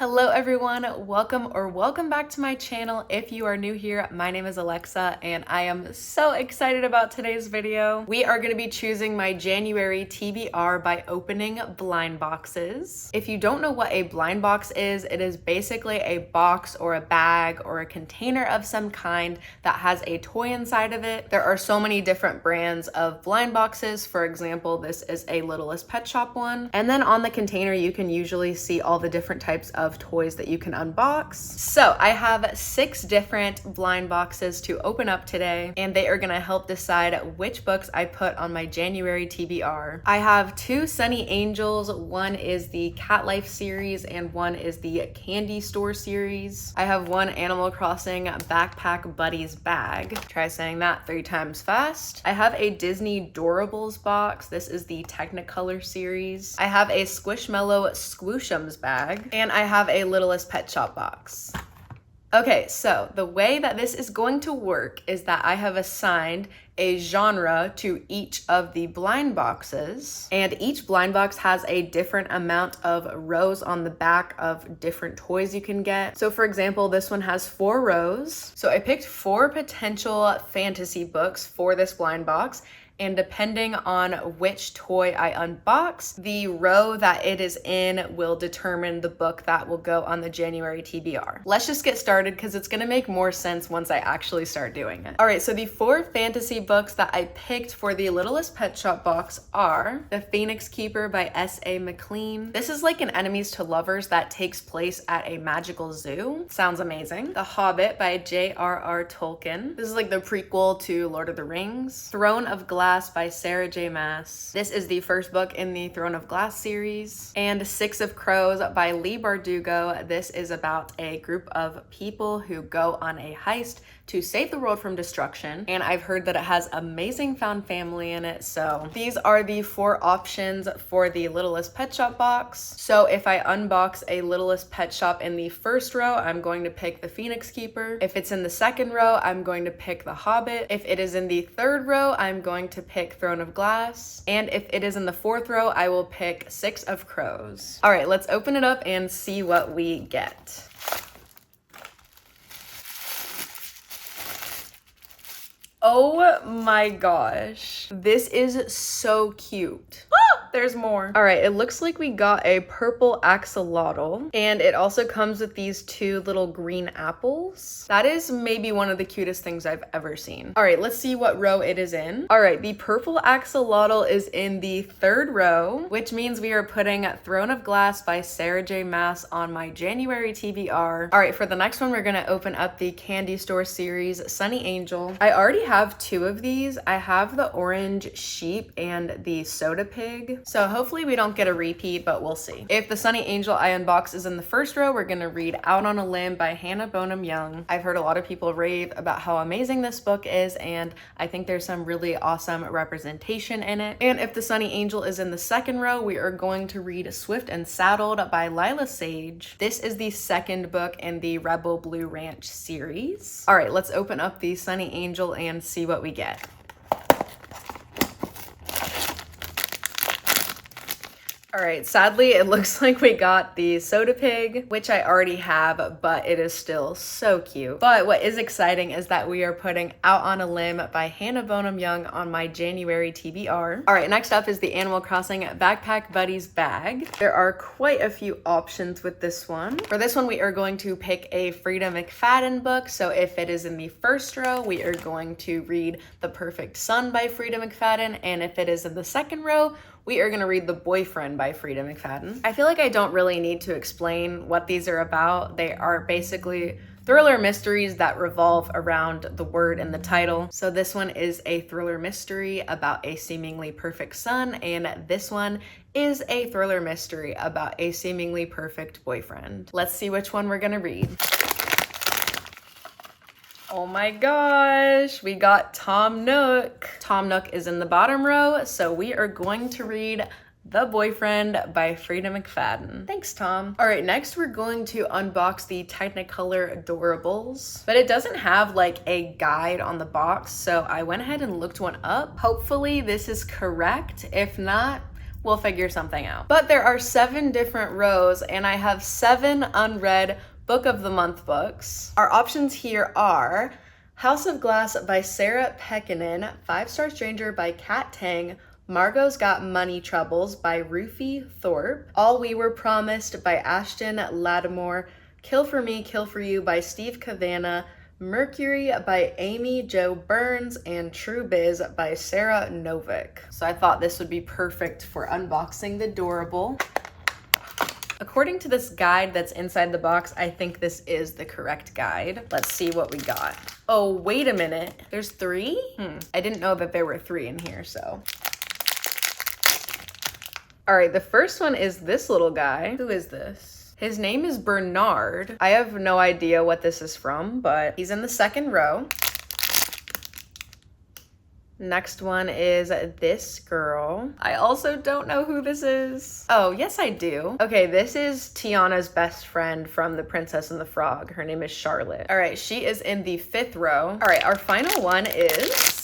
Hello everyone, welcome back to my channel. If you are new here, my name is Alexa and I am so excited about today's video. We are going to be choosing my January TBR by opening blind boxes. If you don't know what a blind box is, it is basically a box or a bag or a container of some kind that has a toy inside of it. There are so many different brands of blind boxes. For example, this is a Littlest Pet Shop one. And then on the container, you can usually see all the different types of toys that you can unbox. So I have 6 different blind boxes to open up today, and they are gonna help decide which books I put on my January TBR. I have 2 Sunny Angels. One is the Cat Life series and one is the Candy Store series. I have 1 Animal Crossing Backpack Buddies bag. Try saying that 3 times fast. I have a Disney Dorables box. This is the Technicolor series. I have a Squishmallow Squishums bag, and I have a Littlest Pet Shop box. Okay, so the way that this is going to work is that I have assigned a genre to each of the blind boxes, and each blind box has a different amount of rows on the back of different toys you can get. So for example, this one has 4 rows. So I picked 4 potential fantasy books for this blind box, and depending on which toy I unbox, the row that it is in will determine the book that will go on the January TBR. Let's just get started because it's gonna make more sense once I actually start doing it. All right, so the 4 fantasy books that I picked for the Littlest Pet Shop box are The Phoenix Keeper by S.A. McLean. This is like an enemies to lovers that takes place at a magical zoo. Sounds amazing. The Hobbit by J.R.R. Tolkien. This is like the prequel to Lord of the Rings. Throne of Glass by Sarah J. Maas. This is the first book in the Throne of Glass series. And 6 of Crows by Leigh Bardugo. This is about a group of people who go on a heist to save the world from destruction. And I've heard that it has amazing found family in it. So these are the 4 options for the Littlest Pet Shop box. So if I unbox a Littlest Pet Shop in the first row, I'm going to pick The Phoenix Keeper. If it's in the second row, I'm going to pick The Hobbit. If it is in the third row, I'm going to pick Throne of Glass. And if it is in the fourth row, I will pick 6 of Crows. All right, let's open it up and see what we get. Oh my gosh. This is so cute. There's more. All right, it looks like we got a purple axolotl, and it also comes with these 2 little green apples. That is maybe one of the cutest things I've ever seen. All right, let's see what row it is in. All right, the purple axolotl is in the 3rd row, which means we are putting Throne of Glass by Sarah J. Maas on my January TBR. All right, for the next one, we're gonna open up the Candy Store series, Sunny Angel. I already have 2 of these. I have the orange sheep and the soda pig. So hopefully we don't get a repeat, but we'll see. If the Sunny Angel I unbox is in the first row, we're gonna read Out on a Limb by Hannah Bonam-Young. I've heard a lot of people rave about how amazing this book is, and I think there's some really awesome representation in it. And if the Sunny Angel is in the second row, we are going to read Swift and Saddled by Lila Sage. This is the 2nd book in the Rebel Blue Ranch series. All right, let's open up the Sunny Angel and see what we get. All right, sadly, it looks like we got the Soda Pig, which I already have, but it is still so cute. But what is exciting is that we are putting Out on a Limb by Hannah Bonam-Young on my January TBR. All right, next up is the Animal Crossing Backpack Buddies bag. There are quite a few options with this one. For this one, we are going to pick a Freida McFadden book. So if it is in the first row, we are going to read The Perfect Son by Freida McFadden. And if it is in the second row, we are gonna read The Boyfriend by Freida McFadden. I feel like I don't really need to explain what these are about. They are basically thriller mysteries that revolve around the word in the title. So this one is a thriller mystery about a seemingly perfect son, and this one is a thriller mystery about a seemingly perfect boyfriend. Let's see which one we're gonna read. Oh my gosh, we got Tom Nook. Tom Nook is in the bottom row, so we are going to read The Boyfriend by Freida McFadden. Thanks, Tom. All right, next we're going to unbox the Technicolor Dorables, but it doesn't have like a guide on the box, so I went ahead and looked one up. Hopefully this is correct. If not, We'll figure something out. But there are 7 different rows and I have 7 unread Book of the Month books. Our options here are House of Glass by Sarah Pekkanen, 5-Star Stranger by Kat Tang, Margot's Got Money Troubles by Rufie Thorpe, All We Were Promised by Ashton Lattimore, Kill for Me, Kill for You by Steve Cavanagh, Mercury by Amy Jo Burns, and True Biz by Sarah Novick. So I thought this would be perfect for unboxing the Dorable. According to this guide that's inside the box, I think this is the correct guide. Let's see what we got. Oh, wait a minute. There's 3? I didn't know that there were 3 in here, so. All right, the first one is this little guy. Who is this? His name is Bernard. I have no idea what this is from, but he's in the 2nd row. Next one is this girl. I also don't know who this is. Oh, yes, I do. Okay, this is Tiana's best friend from The Princess and the Frog. Her name is Charlotte. All right, she is in the 5th row. All right, our final one is...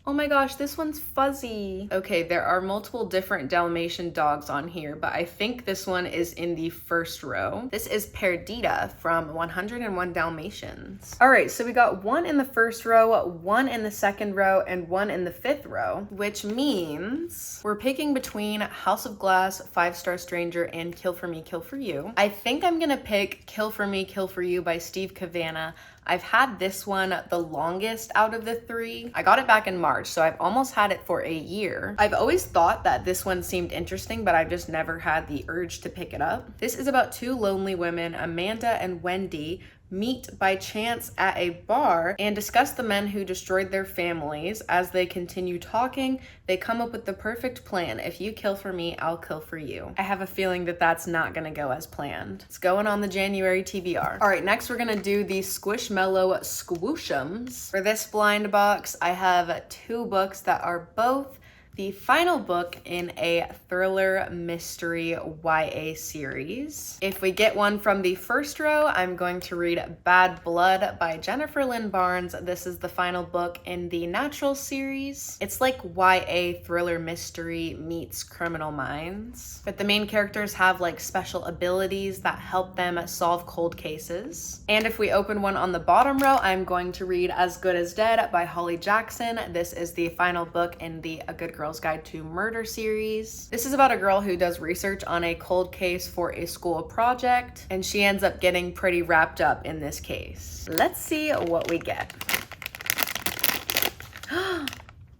Oh my gosh, this one's fuzzy. Okay, there are multiple different Dalmatian dogs on here, but I think this one is in the 1st row. This is Perdita from 101 Dalmatians. All right, so we got 1 in the 1st row, 1 in the 2nd row, and 1 in the 5th row, which means we're picking between House of Glass, 5-Star Stranger, and Kill for Me, Kill for You. I think I'm gonna pick Kill for Me, Kill for You by Steve Cavanagh. I've had this one the longest out of the 3. I got it back in March, so I've almost had it for a year. I've always thought that this one seemed interesting, but I've just never had the urge to pick it up. This is about 2 lonely women, Amanda and Wendy, meet by chance at a bar and discuss the men who destroyed their families. As they continue talking, they come up with the perfect plan. If you kill for me, I'll kill for you. I have a feeling that that's not gonna go as planned. It's going on the January TBR. All right, next we're gonna do the Squishmallow Squooshums. For this blind box, I have 2 books that are both the final book in a thriller mystery YA series. If we get one from the 1st row, I'm going to read Bad Blood by Jennifer Lynn Barnes. This is the final book in the Natural series. It's like YA thriller mystery meets Criminal Minds, but the main characters have like special abilities that help them solve cold cases. And if we open one on the bottom row, I'm going to read As Good as Dead by Holly Jackson. This is the final book in the A Good Girl's Guide to Murder series. This is about a girl who does research on a cold case for a school project, and she ends up getting pretty wrapped up in this case. Let's see what we get.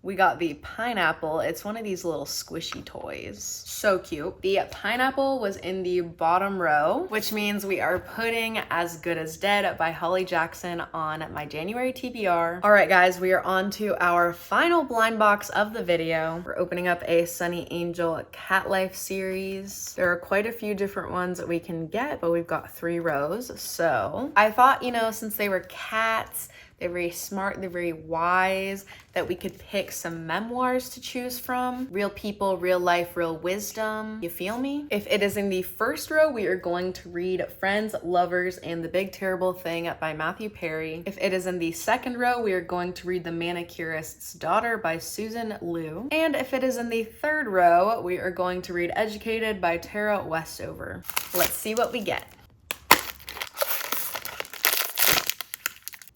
We got the pineapple. It's one of these little squishy toys. So cute. The pineapple was in the bottom row, which means we are putting As Good as Dead by Holly Jackson on my January TBR. All right, guys, we are on to our final blind box of the video. We're opening up a Sunny Angel Cat Life series. There are quite a few different ones that we can get, but we've got 3 rows. So I thought, you know, since they were cats, they're very smart, they're very wise, that we could pick some memoirs to choose from. Real people, real life, real wisdom. You feel me? If it is in the 1st row, we are going to read Friends, Lovers, and the Big Terrible Thing by Matthew Perry. If it is in the 2nd row, we are going to read The Manicurist's Daughter by Susan Liu. And if it is in the 3rd row, we are going to read Educated by Tara Westover. Let's see what we get.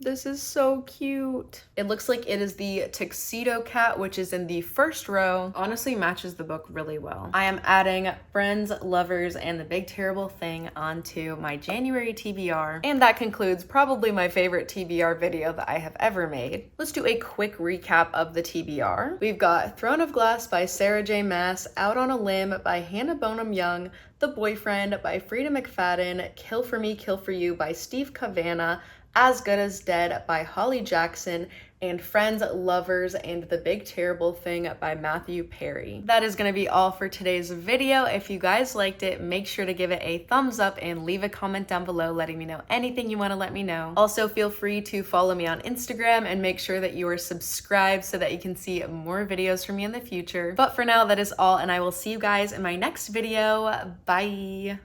This is so cute. It looks like it is the Tuxedo Cat, which is in the 1st row. Honestly matches the book really well. I am adding Friends, Lovers, and the Big Terrible Thing onto my January TBR. And that concludes probably my favorite TBR video that I have ever made. Let's do a quick recap of the TBR. We've got Throne of Glass by Sarah J. Maas, Out on a Limb by Hannah Bonam-Young, The Boyfriend by Freida McFadden, Kill for Me, Kill for You by Steve Cavanagh, As Good as Dead by Holly Jackson, and Friends, Lovers, and the Big Terrible Thing by Matthew Perry. That is gonna be all for today's video. If you guys liked it, make sure to give it a thumbs up and leave a comment down below letting me know anything you wanna let me know. Also, feel free to follow me on Instagram and make sure that you are subscribed so that you can see more videos from me in the future. But for now, that is all, and I will see you guys in my next video. Bye.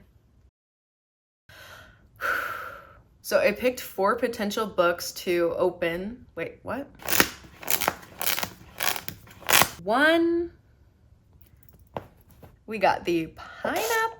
So I picked 4 potential books to open. Wait, what? 1, We got the pineapple.